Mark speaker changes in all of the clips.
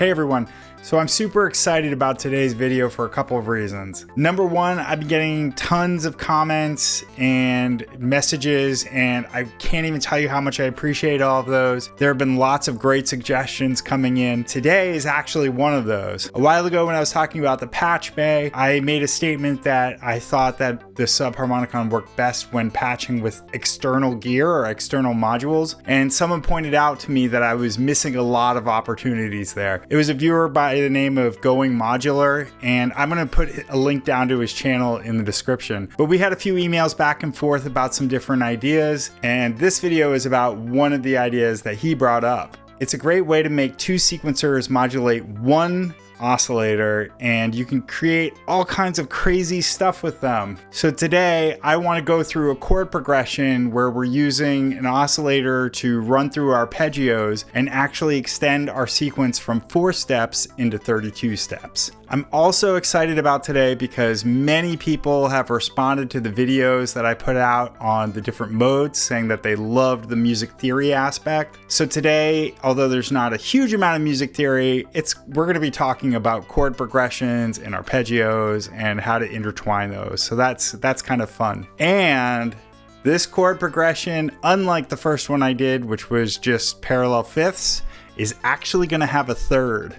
Speaker 1: Hey everyone, so I'm super excited about today's video for a couple of reasons. Number one, I've been getting tons of comments and messages, and I can't even tell you how much I appreciate all of those. There have been lots of great suggestions coming in. Today is actually one of those. A while ago when I was talking about the Patchbay, I made a statement that I thought that the Subharmonicon worked best when patching with external gear or external modules, and someone pointed out to me that I was missing a lot of opportunities there. It was a viewer by the name of Going Modular, and I'm going to put a link down to his channel in the description. But we had a few emails back and forth about some different ideas, and this video is about one of the ideas that he brought up. It's a great way to make two sequencers modulate one oscillator, and you can create all kinds of crazy stuff with them. So today I want to go through a chord progression where we're using an oscillator to run through arpeggios and actually extend our sequence from 4 steps into 32 steps. I'm also excited about today because many people have responded to the videos that I put out on the different modes, saying that they loved the music theory aspect. So today, although there's not a huge amount of music theory, we're going to be talking about chord progressions and arpeggios and how to intertwine those. So that's kind of fun. And this chord progression, unlike the first one I did, which was just parallel fifths, is actually going to have a third.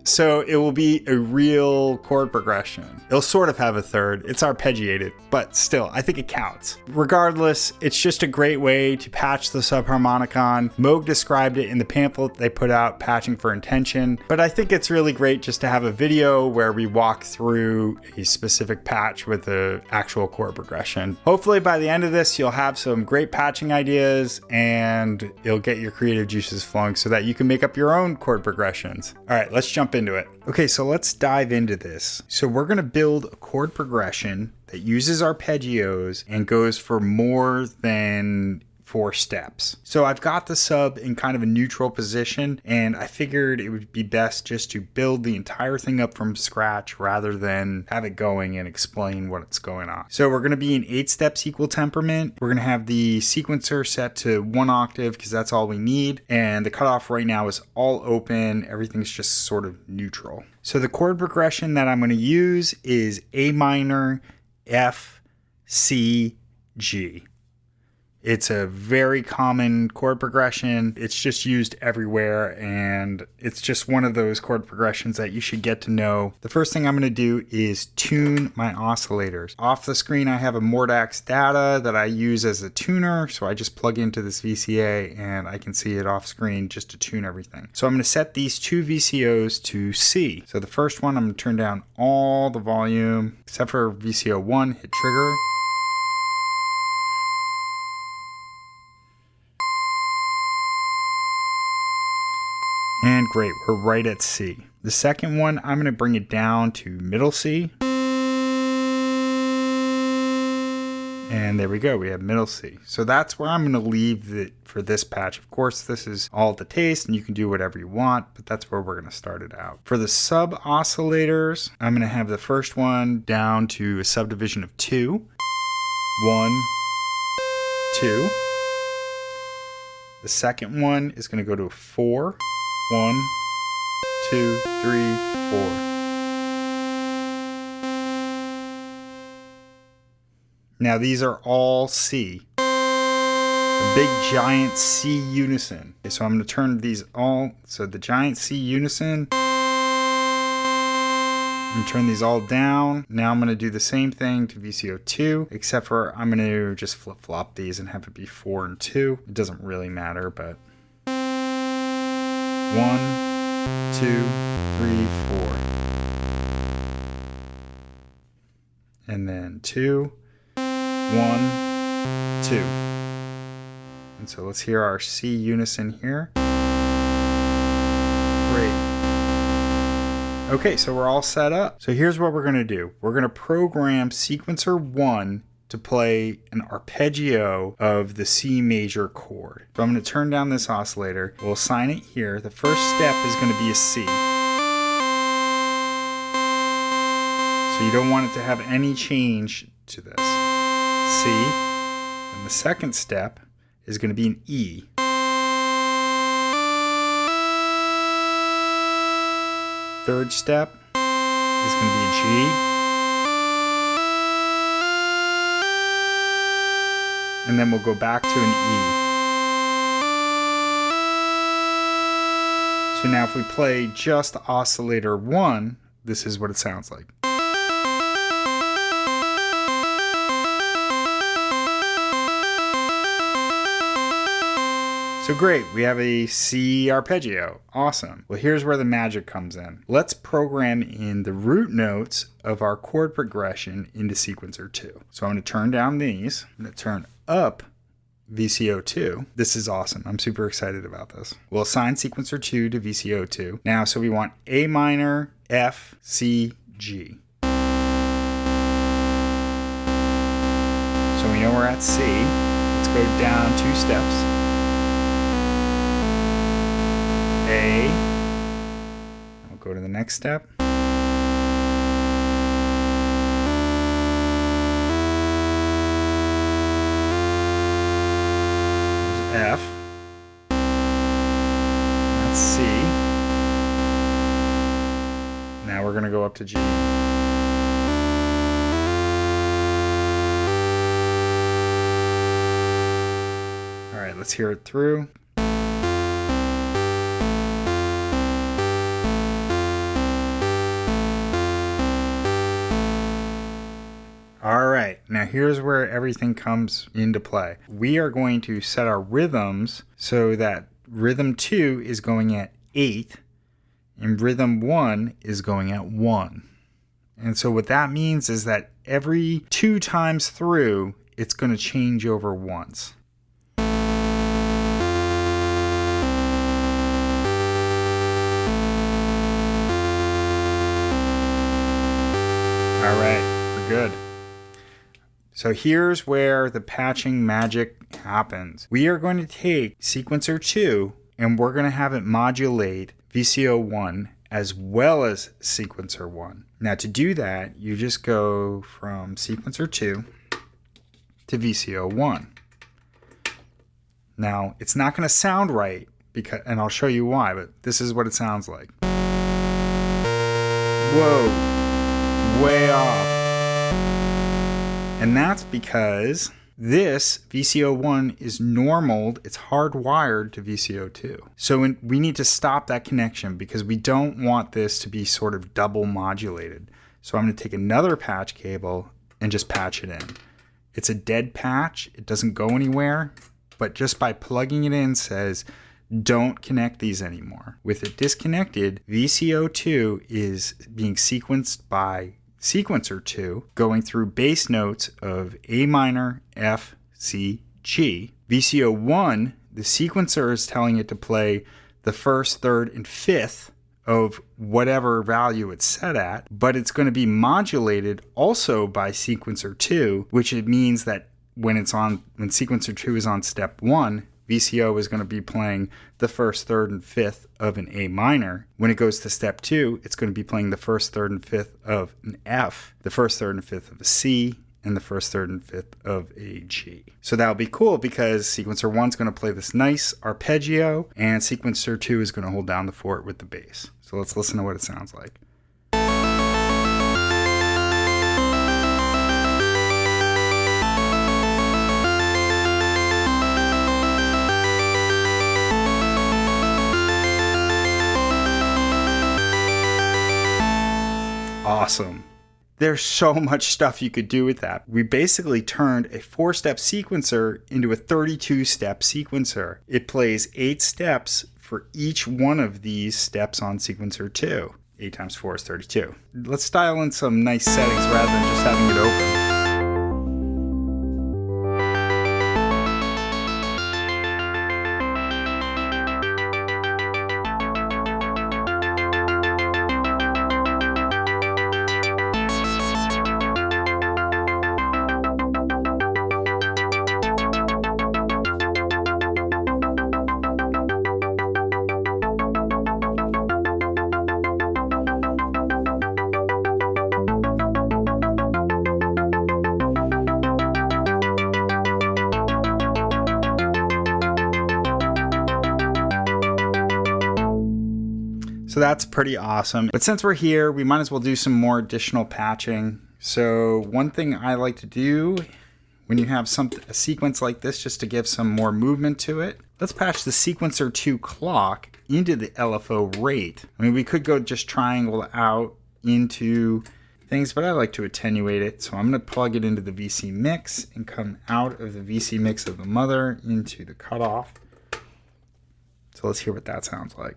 Speaker 1: So it will be a real chord progression. It'll sort of have a third. It's arpeggiated, but still, I think it counts. Regardless, it's just a great way to patch the Subharmonicon. Moog described it in the pamphlet they put out, Patching for Intention, but I think it's really great just to have a video where we walk through a specific patch with the actual chord progression. Hopefully by the end of this, you'll have some great patching ideas and you'll get your creative juices flowing so that you can make up your own chord progressions. All right, let's jump into it. Okay, so let's dive into this. So we're going to build a chord progression that uses arpeggios and goes for more than 4 steps. So I've got the sub in kind of a neutral position, and I figured it would be best just to build the entire thing up from scratch rather than have it going and explain what's going on. So we're going to be in 8 steps equal temperament. We're going to have the sequencer set to 1 octave because that's all we need. And the cutoff right now is all open. Everything's just sort of neutral. So the chord progression that I'm going to use is A minor, F, C, G. It's a very common chord progression. It's just used everywhere, and it's just one of those chord progressions that you should get to know. The first thing I'm going to do is tune my oscillators. Off the screen, I have a Mordax data that I use as a tuner, so I just plug into this VCA and I can see it off screen just to tune everything. So I'm going to set these 2 VCOs to C. So the first one, I'm going to turn down all the volume, except for VCO 1, hit trigger. And great, we're right at C. The second one, I'm going to bring it down to middle C. And there we go, we have middle C. So that's where I'm going to leave it for this patch. Of course, this is all to taste and you can do whatever you want, but that's where we're going to start it out. For the sub oscillators, I'm going to have the first one down to a subdivision of 2. 1, 2. The second one is going to go to a 4. 1, 2, 3, 4. Now these are all C. A big giant C unison. Okay, so I'm going to turn these all, so the giant C unison. I'm going to turn these all down. Now I'm going to do the same thing to VCO 2, except for I'm going to just flip-flop these and have it be 4 and 2. It doesn't really matter, but 1, 2, 3, 4. And then 2, 1, 2. And so let's hear our C unison here. Great. Okay, so we're all set up. So here's what we're going to do. We're going to program sequencer 1 to play an arpeggio of the C major chord. So I'm going to turn down this oscillator. We'll assign it here. The first step is going to be a C. So you don't want it to have any change to this. C. And the second step is going to be an E. third step is going to be a G. And then we'll go back to an E. So now if we play just Oscillator 1, this is what it sounds like. So great, we have a C arpeggio. Awesome. Well, here's where the magic comes in. Let's program in the root notes of our chord progression into sequencer 2. So I'm going to turn down these. I'm going to turn up VCO2. This is awesome. I'm super excited about this. We'll assign sequencer 2 to VCO2. Now, so we want A minor, F, C, G. So we know we're at C. Let's go down 2 steps. A. We'll go to the next step. There's F. That's C. Now we're going to go up to G. All right, let's hear it through. All right, now here's where everything comes into play. We are going to set our rhythms so that rhythm 2 is going at 8 and rhythm 1 is going at 1. And so what that means is that every 2 times through, it's going to change over once. All right, we're good. So here's where the patching magic happens. We are going to take sequencer 2 and we're going to have it modulate VCO1 as well as sequencer 1. Now to do that, you just go from sequencer 2 to VCO1. Now it's not going to sound right because, and I'll show you why, but this is what it sounds like. Whoa, way off. And that's because this VCO1 is normaled, it's hardwired to VCO2. So we need to stop that connection because we don't want this to be sort of double modulated. So I'm going to take another patch cable and just patch it in. It's a dead patch, it doesn't go anywhere, but just by plugging it in says don't connect these anymore. With it disconnected, VCO2 is being sequenced by sequencer 2 going through bass notes of A minor, F, C, G. VCO1, the sequencer is telling it to play the first, third, and fifth of whatever value it's set at, but it's going to be modulated also by sequencer 2, which it means that when sequencer 2 is on step 1, VCO is going to be playing the first, third, and fifth of an A minor. When it goes to step 2, it's going to be playing the first, third, and fifth of an F, the first, third, and fifth of a C, and the first, third, and fifth of a G. So that'll be cool because sequencer 1 is going to play this nice arpeggio, and sequencer 2 is going to hold down the fort with the bass. So let's listen to what it sounds like. Awesome. There's so much stuff you could do with that. We basically turned a 4-step sequencer into a 32-step sequencer. It plays 8 steps for each one of these steps on sequencer 2. 8 times 4 is 32. Let's dial in some nice settings rather than just having it open. So that's pretty awesome. But since we're here, we might as well do some more additional patching. So one thing I like to do when you have a sequence like this, just to give some more movement to it, let's patch the sequencer 2 clock into the LFO rate. I mean, we could go just triangle out into things, but I like to attenuate it. So I'm going to plug it into the VC mix and come out of the VC mix of the mother into the cutoff. So let's hear what that sounds like.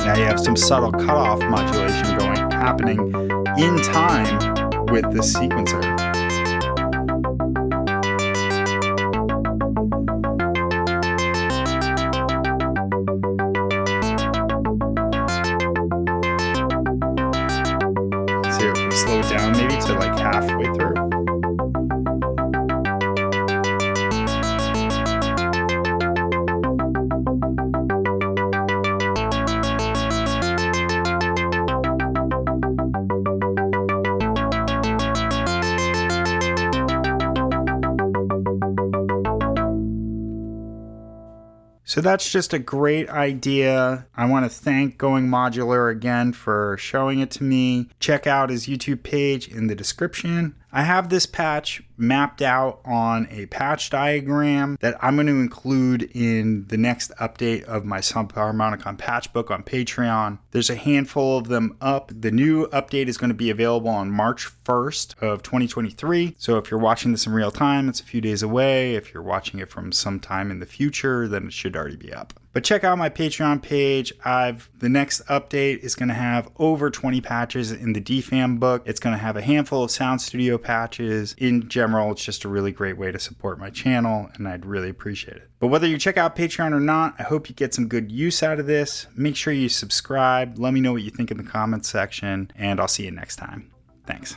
Speaker 1: Now you have some subtle cutoff modulation happening in time with this sequencer. See if we slow it down maybe to like halfway through. So that's just a great idea. I want to thank Going Modular again for showing it to me. Check out his YouTube page in the description. I have this patch mapped out on a patch diagram that I'm going to include in the next update of my Subharmonicon patch book on Patreon. There's a handful of them up. The new update is going to be available on March 1st of 2023. So if you're watching this in real time, it's a few days away. If you're watching it from sometime in the future, then it should already be up. But check out my Patreon page. The next update is going to have over 20 patches in the DFAM book. It's going to have a handful of Sound Studio patches. In general, it's just a really great way to support my channel, and I'd really appreciate it. But whether you check out Patreon or not, I hope you get some good use out of this. Make sure you subscribe. Let me know what you think in the comments section, and I'll see you next time. Thanks.